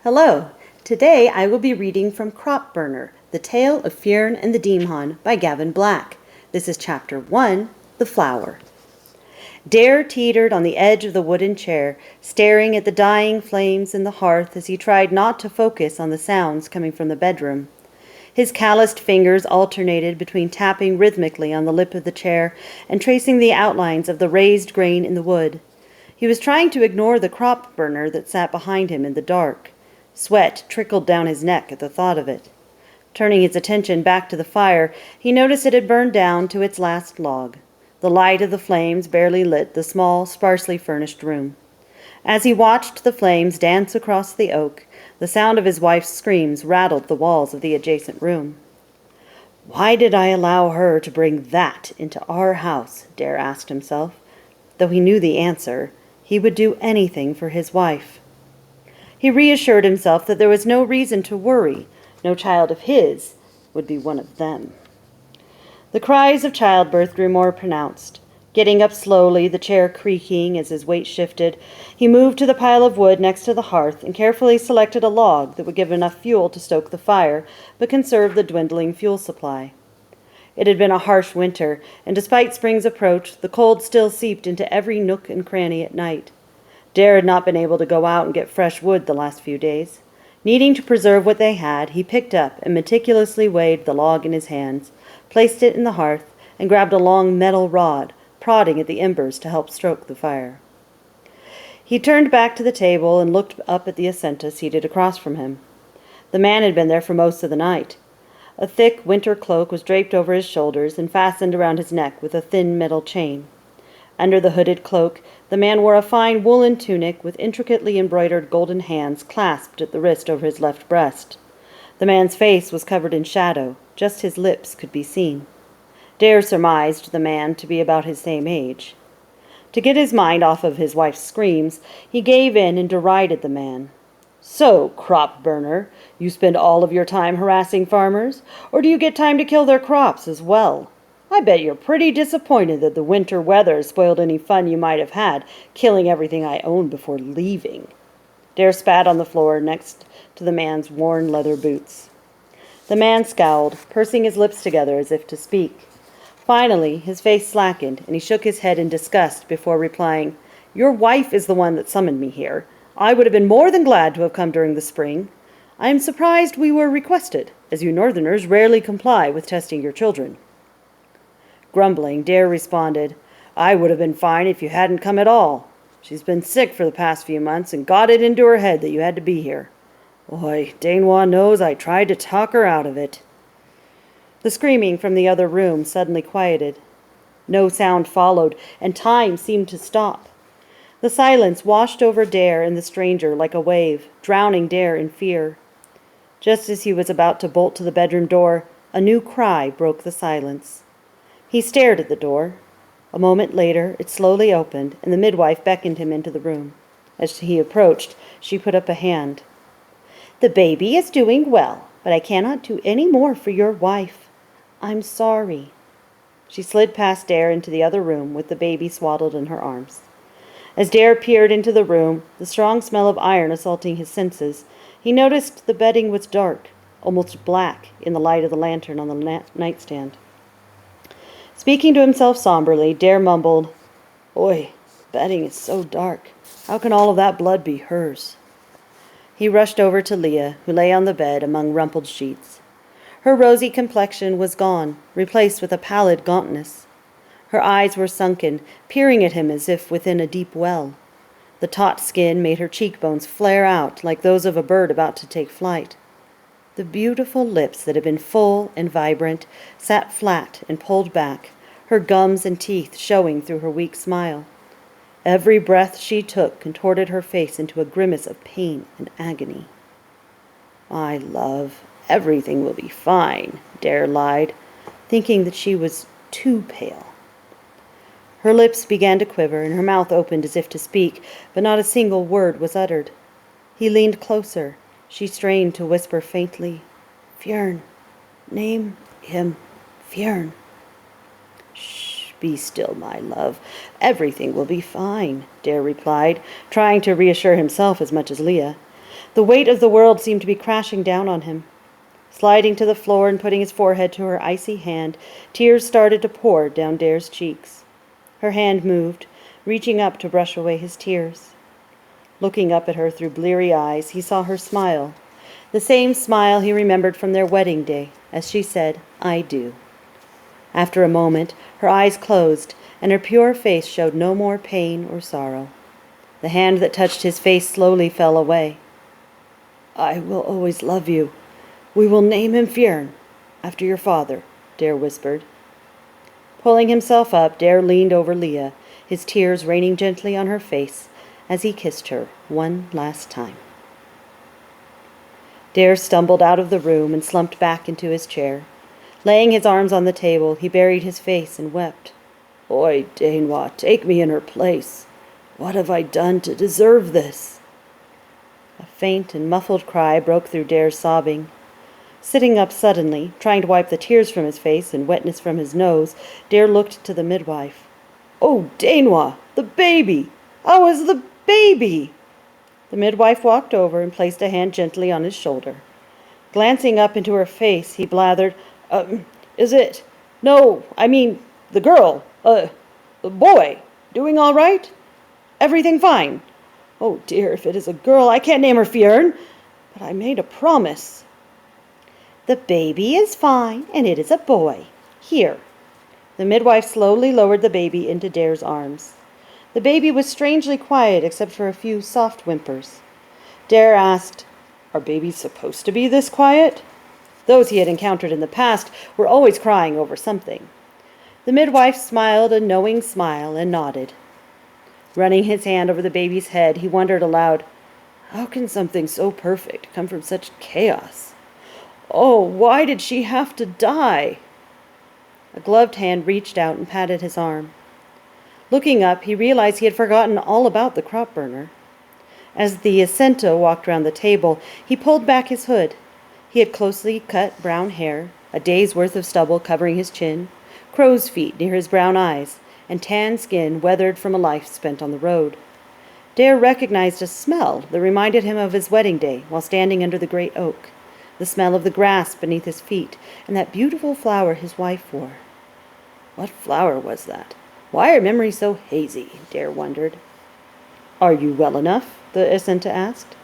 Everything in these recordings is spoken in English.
Hello! Today I will be reading from Crop Burner, The Tale of Fearn and the Deamhon by Gavin Black. This is Chapter 1, The Flower. Dare teetered on the edge of the wooden chair, staring at the dying flames in the hearth as he tried not to focus on the sounds coming from the bedroom. His calloused fingers alternated between tapping rhythmically on the lip of the chair and tracing the outlines of the raised grain in the wood. He was trying to ignore the crop burner that sat behind him in the dark. Sweat trickled down his neck at the thought of it. Turning his attention back to the fire, he noticed it had burned down to its last log. The light of the flames barely lit the small, sparsely furnished room. As he watched the flames dance across the oak, the sound of his wife's screams rattled the walls of the adjacent room. "Why did I allow her to bring that into our house?" Dare asked himself. Though he knew the answer, he would do anything for his wife. He reassured himself that there was no reason to worry. No child of his would be one of them. The cries of childbirth grew more pronounced. Getting up slowly, the chair creaking as his weight shifted, he moved to the pile of wood next to the hearth and carefully selected a log that would give enough fuel to stoke the fire, but conserve the dwindling fuel supply. It had been a harsh winter, and despite spring's approach, the cold still seeped into every nook and cranny at night. Dare had not been able to go out and get fresh wood the last few days. Needing to preserve what they had, he picked up and meticulously weighed the log in his hands, placed it in the hearth, and grabbed a long metal rod, prodding at the embers to help stoke the fire. He turned back to the table and looked up at the Ascenta seated across from him. The man had been there for most of the night. A thick winter cloak was draped over his shoulders and fastened around his neck with a thin metal chain. Under the hooded cloak, the man wore a fine woolen tunic with intricately embroidered golden hands clasped at the wrist over his left breast. The man's face was covered in shadow, just his lips could be seen. Dare surmised the man to be about his same age. To get his mind off of his wife's screams, he gave in and derided the man. "So, crop burner, you spend all of your time harassing farmers, or do you get time to kill their crops as well? I bet you're pretty disappointed that the winter weather spoiled any fun you might have had killing everything I owned before leaving." Dare spat on the floor next to the man's worn leather boots. The man scowled, pursing his lips together as if to speak. Finally, his face slackened, and he shook his head in disgust before replying, "Your wife is the one that summoned me here. I would have been more than glad to have come during the spring. I am surprised we were requested, as you northerners rarely comply with testing your children." Grumbling, Dare responded, "I would have been fine if you hadn't come at all. She's been sick for the past few months and got it into her head that you had to be here. Oi, Deamhon knows I tried to talk her out of it." The screaming from the other room suddenly quieted. No sound followed, and time seemed to stop. The silence washed over Dare and the stranger like a wave, drowning Dare in fear. Just as he was about to bolt to the bedroom door, a new cry broke the silence. He stared at the door. A moment later, it slowly opened, and the midwife beckoned him into the room. As he approached, she put up a hand. "The baby is doing well, but I cannot do any more for your wife. I'm sorry." She slid past Dare into the other room with the baby swaddled in her arms. As Dare peered into the room, the strong smell of iron assaulting his senses, he noticed the bedding was dark, almost black in the light of the lantern on the nightstand. Speaking to himself somberly, Dare mumbled, "Oi, bedding is so dark. How can all of that blood be hers?" He rushed over to Leah, who lay on the bed among rumpled sheets. Her rosy complexion was gone, replaced with a pallid gauntness. Her eyes were sunken, peering at him as if within a deep well. The taut skin made her cheekbones flare out like those of a bird about to take flight. The beautiful lips that had been full and vibrant sat flat and pulled back, her gums and teeth showing through her weak smile. Every breath she took contorted her face into a grimace of pain and agony. "My love, everything will be fine," Dare lied, thinking that she was too pale. Her lips began to quiver, and her mouth opened as if to speak, but not a single word was uttered. He leaned closer. She strained to whisper faintly, "Fearn. Name him Fearn." "Shh, be still, my love. Everything will be fine," Dare replied, trying to reassure himself as much as Leah. The weight of the world seemed to be crashing down on him. Sliding to the floor and putting his forehead to her icy hand, tears started to pour down Dare's cheeks. Her hand moved, reaching up to brush away his tears. Looking up at her through bleary eyes, he saw her smile, the same smile he remembered from their wedding day, as she said, "I do." After a moment, her eyes closed, and her pure face showed no more pain or sorrow. The hand that touched his face slowly fell away. "I will always love you. We will name him Fearn, after your father," Dare whispered. Pulling himself up, Dare leaned over Leah, his tears raining gently on her face as he kissed her one last time. Dare stumbled out of the room and slumped back into his chair. Laying his arms on the table, he buried his face and wept. "Oi, Deamhon, take me in her place. What have I done to deserve this?" A faint and muffled cry broke through Dare's sobbing. Sitting up suddenly, trying to wipe the tears from his face and wetness from his nose, Dare looked to the midwife. "Oh, Deamhon, the baby! How is the baby?" The midwife walked over and placed a hand gently on his shoulder. Glancing up into her face, he blathered, "Is it? No, I mean, the girl, the boy, doing all right? Everything fine? Oh dear, if it is a girl, I can't name her Fearn, but I made a promise." "The baby is fine, and it is a boy. Here." The midwife slowly lowered the baby into Dare's arms. The baby was strangely quiet except for a few soft whimpers. Dare asked, "Are babies supposed to be this quiet?" Those he had encountered in the past were always crying over something. The midwife smiled a knowing smile and nodded. Running his hand over the baby's head, he wondered aloud, "How can something so perfect come from such chaos? Oh, why did she have to die?" A gloved hand reached out and patted his arm. Looking up, he realized he had forgotten all about the crop burner. As the Jacinto walked round the table, he pulled back his hood. He had closely cut brown hair, a day's worth of stubble covering his chin, crow's feet near his brown eyes, and tan skin weathered from a life spent on the road. Dare recognized a smell that reminded him of his wedding day while standing under the great oak, the smell of the grass beneath his feet, and that beautiful flower his wife wore. What flower was that? Why are memories so hazy? Dare wondered. "Are you well enough?" the Jacinta asked.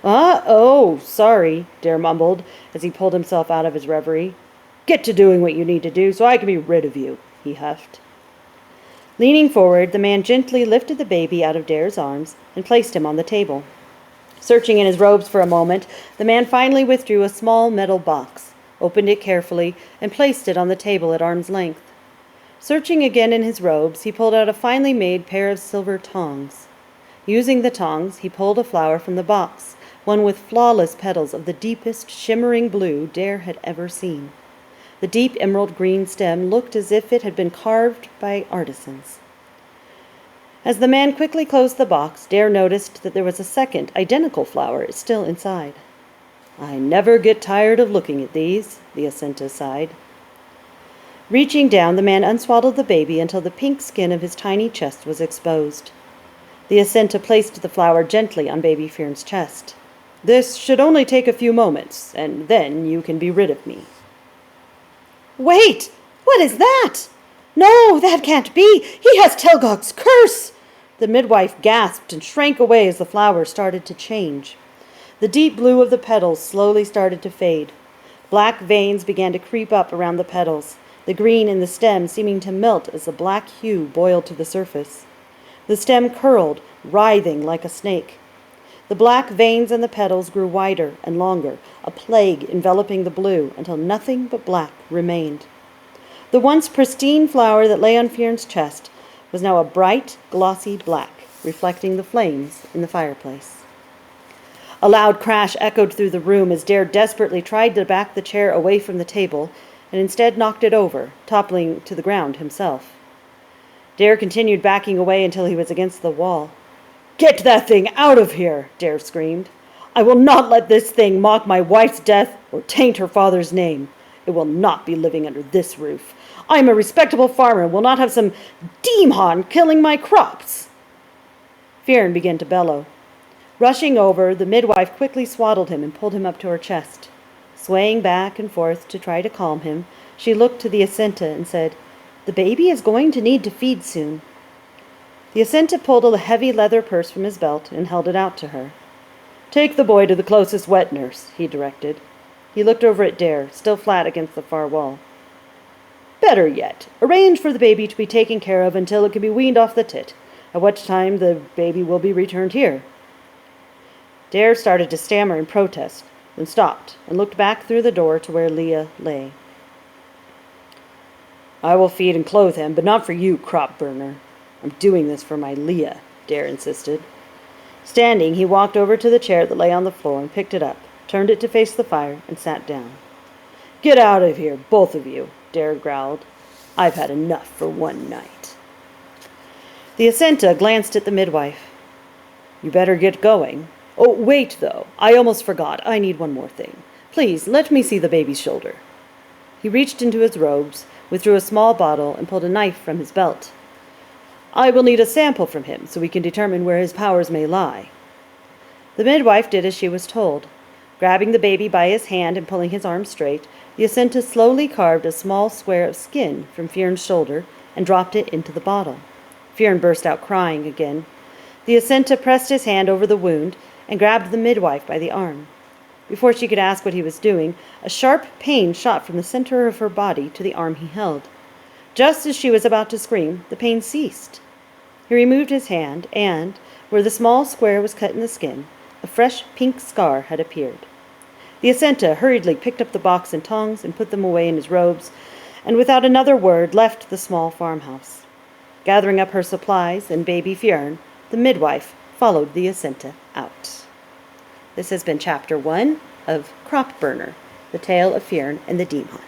Oh, sorry," Dare mumbled as he pulled himself out of his reverie. "Get to doing what you need to do so I can be rid of you," he huffed. Leaning forward, the man gently lifted the baby out of Dare's arms and placed him on the table. Searching in his robes for a moment, the man finally withdrew a small metal box, opened it carefully, and placed it on the table at arm's length. Searching again in his robes, he pulled out a finely made pair of silver tongs. Using the tongs, he pulled a flower from the box, one with flawless petals of the deepest shimmering blue Dare had ever seen. The deep emerald green stem looked as if it had been carved by artisans. As the man quickly closed the box, Dare noticed that there was a second, identical flower still inside. "I never get tired of looking at these," the Jacinta sighed. Reaching down, the man unswaddled the baby until the pink skin of his tiny chest was exposed. The Jacinta placed the flower gently on baby Fearn's chest. "This should only take a few moments, and then you can be rid of me." "Wait! What is that? No, that can't be! He has Telgog's curse!" The midwife gasped and shrank away as the flower started to change. The deep blue of the petals slowly started to fade. Black veins began to creep up around the petals, the green in the stem seeming to melt as the black hue boiled to the surface. The stem curled, writhing like a snake. The black veins in the petals grew wider and longer, a plague enveloping the blue until nothing but black remained. The once pristine flower that lay on Fearn's chest was now a bright, glossy black, reflecting the flames in the fireplace. A loud crash echoed through the room as Dare desperately tried to back the chair away from the table and instead knocked it over, toppling to the ground himself. Dare continued backing away until he was against the wall. "Get that thing out of here!" Dare screamed. "I will not let this thing mock my wife's death or taint her father's name. It will not be living under this roof. I am a respectable farmer and will not have some Deamhon killing my crops." Fearn began to bellow. Rushing over, the midwife quickly swaddled him and pulled him up to her chest. Swaying back and forth to try to calm him, she looked to the Jacinta and said, "The baby is going to need to feed soon." The Jacinta pulled a heavy leather purse from his belt and held it out to her. "Take the boy to the closest wet nurse," he directed. He looked over at Dare, still flat against the far wall. "Better yet, arrange for the baby to be taken care of until it can be weaned off the tit, at which time the baby will be returned here." Dare started to stammer in protest, then stopped and looked back through the door to where Leah lay. "I will feed and clothe him, but not for you, crop burner. I'm doing this for my Leah," Dare insisted. Standing, he walked over to the chair that lay on the floor and picked it up, turned it to face the fire, and sat down. "Get out of here, both of you," Dare growled. "I've had enough for one night." The Jacinta glanced at the midwife. "You better get going. Oh, wait, though. I almost forgot. I need one more thing. Please, let me see the baby's shoulder." He reached into his robes, withdrew a small bottle, and pulled a knife from his belt. "I will need a sample from him so we can determine where his powers may lie." The midwife did as she was told. Grabbing the baby by his hand and pulling his arm straight, the Jacinta slowly carved a small square of skin from Fearn's shoulder and dropped it into the bottle. Fearn burst out crying again. The Jacinta pressed his hand over the wound and grabbed the midwife by the arm. Before she could ask what he was doing, a sharp pain shot from the center of her body to the arm he held. Just as she was about to scream, the pain ceased. He removed his hand, and, where the small square was cut in the skin, a fresh pink scar had appeared. The Jacinta hurriedly picked up the box and tongs and put them away in his robes, and without another word left the small farmhouse. Gathering up her supplies and baby Fearn, the midwife followed the Jacinta out. This has been Chapter 1 of Crop Burner, the tale of Fearn and the Deamhon.